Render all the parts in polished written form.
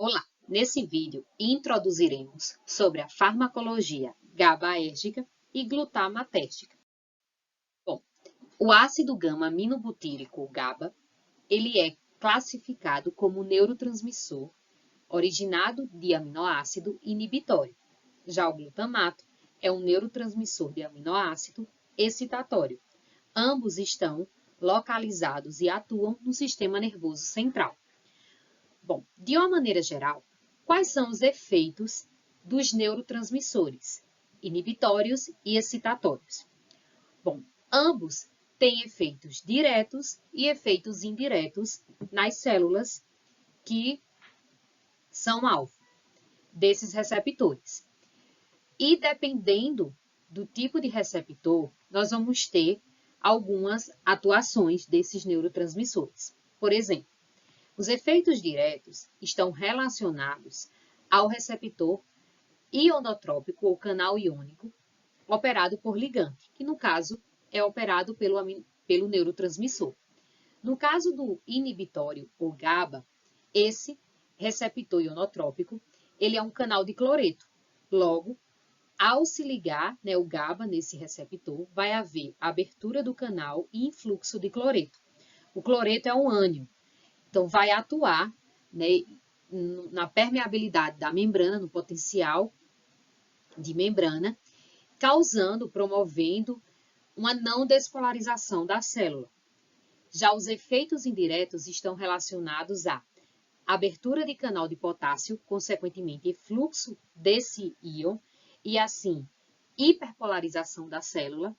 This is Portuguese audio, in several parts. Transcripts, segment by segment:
Olá! Nesse vídeo introduziremos sobre a farmacologia GABAérgica e glutamatérgica. Bom, o ácido gama-aminobutírico, GABA, ele é classificado como neurotransmissor originado de aminoácido inibitório. Já o glutamato é um neurotransmissor de aminoácido excitatório. Ambos estão localizados e atuam no sistema nervoso central. Bom, de uma maneira geral, quais são os efeitos dos neurotransmissores inibitórios e excitatórios? Bom, ambos têm efeitos diretos e efeitos indiretos nas células que são alvo desses receptores. E dependendo do tipo de receptor, nós vamos ter algumas atuações desses neurotransmissores. Por exemplo, os efeitos diretos estão relacionados ao receptor ionotrópico ou canal iônico operado por ligante, que no caso é operado pelo neurotransmissor. No caso do inibitório ou GABA, esse receptor ionotrópico, ele é um canal de cloreto. Logo, ao se ligar, o GABA nesse receptor, vai haver abertura do canal e influxo de cloreto. O cloreto é um ânion. Então, vai atuar na permeabilidade da membrana, no potencial de membrana, promovendo uma não despolarização da célula. Já os efeitos indiretos estão relacionados à abertura de canal de potássio, consequentemente, fluxo desse íon, e assim, hiperpolarização da célula,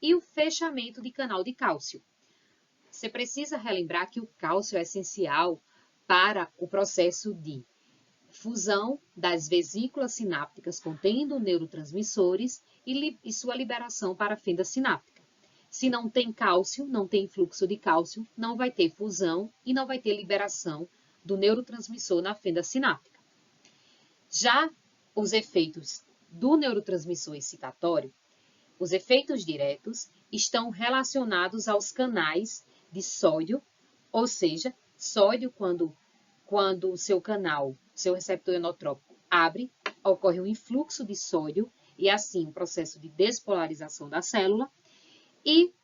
e o fechamento de canal de cálcio. Você precisa relembrar que o cálcio é essencial para o processo de fusão das vesículas sinápticas contendo neurotransmissores e sua liberação para a fenda sináptica. Se não tem cálcio, não tem fluxo de cálcio, não vai ter fusão e não vai ter liberação do neurotransmissor na fenda sináptica. Já os efeitos do neurotransmissor excitatório, os efeitos diretos estão relacionados aos canais de sódio, ou seja, sódio quando o seu canal, seu receptor ionotrópico abre, ocorre um influxo de sódio e assim um processo de despolarização da célula, e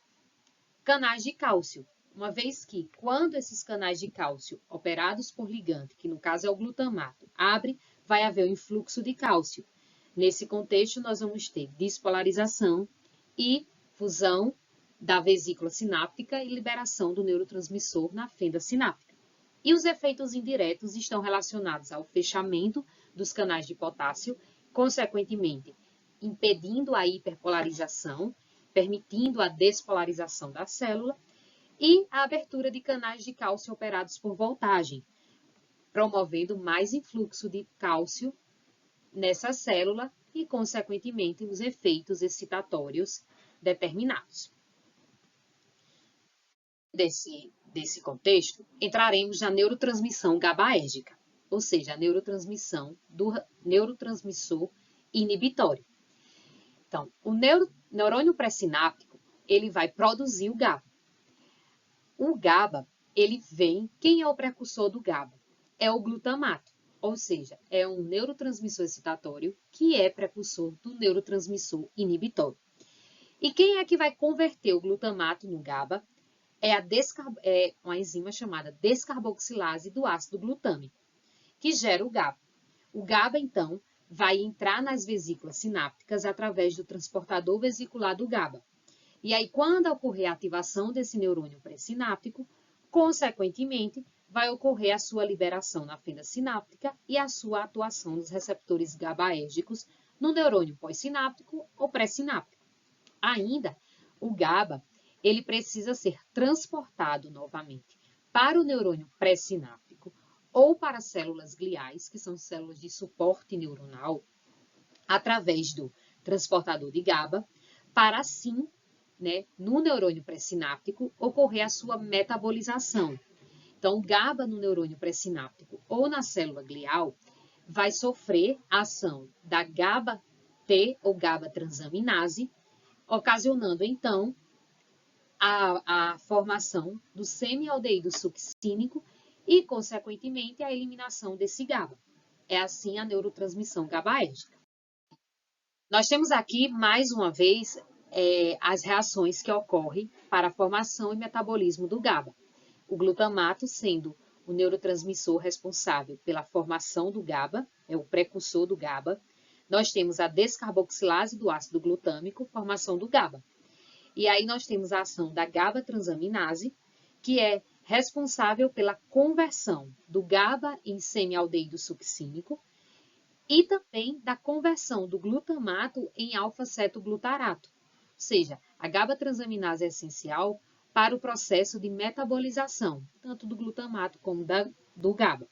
canais de cálcio, uma vez que quando esses canais de cálcio operados por ligante, que no caso é o glutamato, abre, vai haver um influxo de cálcio. Nesse contexto, nós vamos ter despolarização e fusão da vesícula sináptica e liberação do neurotransmissor na fenda sináptica. E os efeitos indiretos estão relacionados ao fechamento dos canais de potássio, consequentemente, impedindo a hiperpolarização, permitindo a despolarização da célula, e a abertura de canais de cálcio operados por voltagem, promovendo mais influxo de cálcio nessa célula e, consequentemente, os efeitos excitatórios determinados. Desse contexto, entraremos na neurotransmissão GABAérgica, ou seja, a neurotransmissão do neurotransmissor inibitório. Então, o neurônio pré-sináptico, ele vai produzir o GABA. O GABA, quem é o precursor do GABA? É o glutamato, ou seja, é um neurotransmissor excitatório que é precursor do neurotransmissor inibitório. E quem é que vai converter o glutamato no GABA? É uma enzima chamada descarboxilase do ácido glutâmico, que gera o GABA. O GABA, então, vai entrar nas vesículas sinápticas através do transportador vesicular do GABA. E aí, quando ocorrer a ativação desse neurônio pré-sináptico, consequentemente, vai ocorrer a sua liberação na fenda sináptica e a sua atuação nos receptores GABAérgicos no neurônio pós-sináptico ou pré-sináptico. Ainda, o GABA, ele precisa ser transportado novamente para o neurônio pré-sináptico ou para células gliais, que são células de suporte neuronal, através do transportador de GABA, para assim, no neurônio pré-sináptico, ocorrer a sua metabolização. Então, o GABA no neurônio pré-sináptico ou na célula glial vai sofrer a ação da GABA-T ou GABA-transaminase, ocasionando, então, a formação do semialdeído succínico e, consequentemente, a eliminação desse GABA. É assim a neurotransmissão GABAérgica. Nós temos aqui, mais uma vez, as reações que ocorrem para a formação e metabolismo do GABA. O glutamato sendo o neurotransmissor responsável pela formação do GABA, é o precursor do GABA. Nós temos a descarboxilase do ácido glutâmico, formação do GABA. E aí nós temos a ação da GABA-transaminase, que é responsável pela conversão do GABA em semialdeído succínico e também da conversão do glutamato em alfa-cetoglutarato. Ou seja, a GABA-transaminase é essencial para o processo de metabolização, tanto do glutamato como do GABA.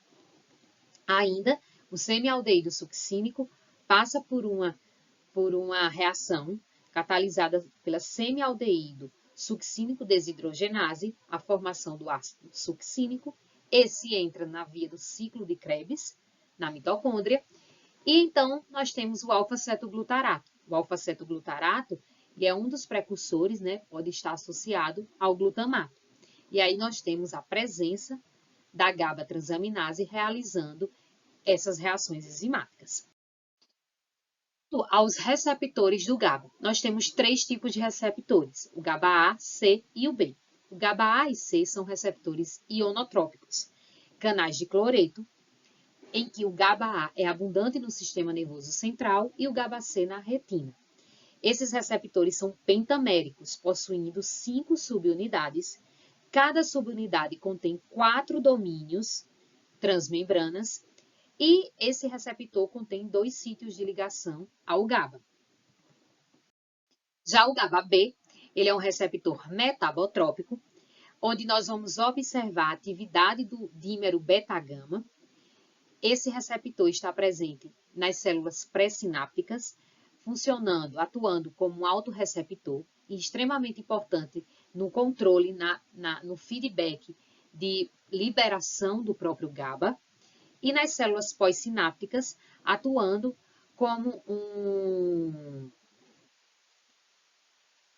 Ainda, o semialdeído succínico passa por uma reação catalisada pela semialdeído succínico desidrogenase, a formação do ácido succínico. Esse entra na via do ciclo de Krebs, na mitocôndria. E então, nós temos o alfa-cetoglutarato. O alfa-cetoglutarato é um dos precursores, né? Pode estar associado ao glutamato. E aí nós temos a presença da GABA-transaminase realizando essas reações enzimáticas. Aos receptores do GABA, nós temos 3 tipos de receptores, o GABA-A, C e o B. O GABA-A e C são receptores ionotrópicos, canais de cloreto, em que o GABA-A é abundante no sistema nervoso central e o GABA-C na retina. Esses receptores são pentaméricos, possuindo 5 subunidades. Cada subunidade contém 4 domínios transmembranas e esse receptor contém 2 sítios de ligação ao GABA. Já o GABA-B, ele é um receptor metabotrópico, onde nós vamos observar a atividade do dímero beta-gama. Esse receptor está presente nas células pré-sinápticas, atuando como um autorreceptor, e extremamente importante no controle, no feedback de liberação do próprio GABA, e nas células pós-sinápticas, atuando como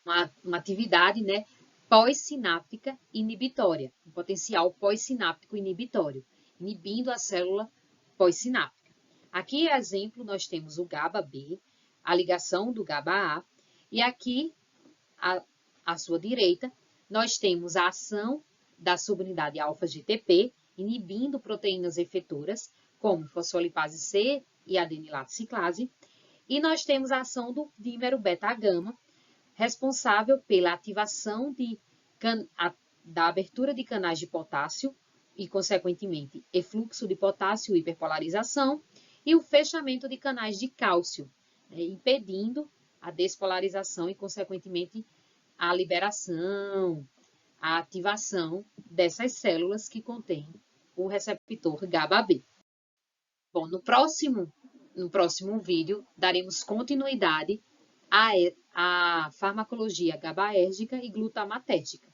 uma atividade, né, pós-sináptica inibitória, um potencial pós-sináptico inibitório, inibindo a célula pós-sináptica. Aqui, exemplo, nós temos o GABA-B, a ligação do GABA-A, e aqui, à sua direita, nós temos a ação da subunidade alfa-GTP, inibindo proteínas efetoras, como fosfolipase C e adenilato ciclase, e nós temos a ação do dímero beta-gama, responsável pela ativação da abertura de canais de potássio e, consequentemente, efluxo de potássio e hiperpolarização, e o fechamento de canais de cálcio, impedindo a despolarização e, consequentemente, a liberação, a ativação dessas células que contêm o receptor GABA-B. Bom, no próximo vídeo, daremos continuidade à farmacologia GABAérgica e glutamatética.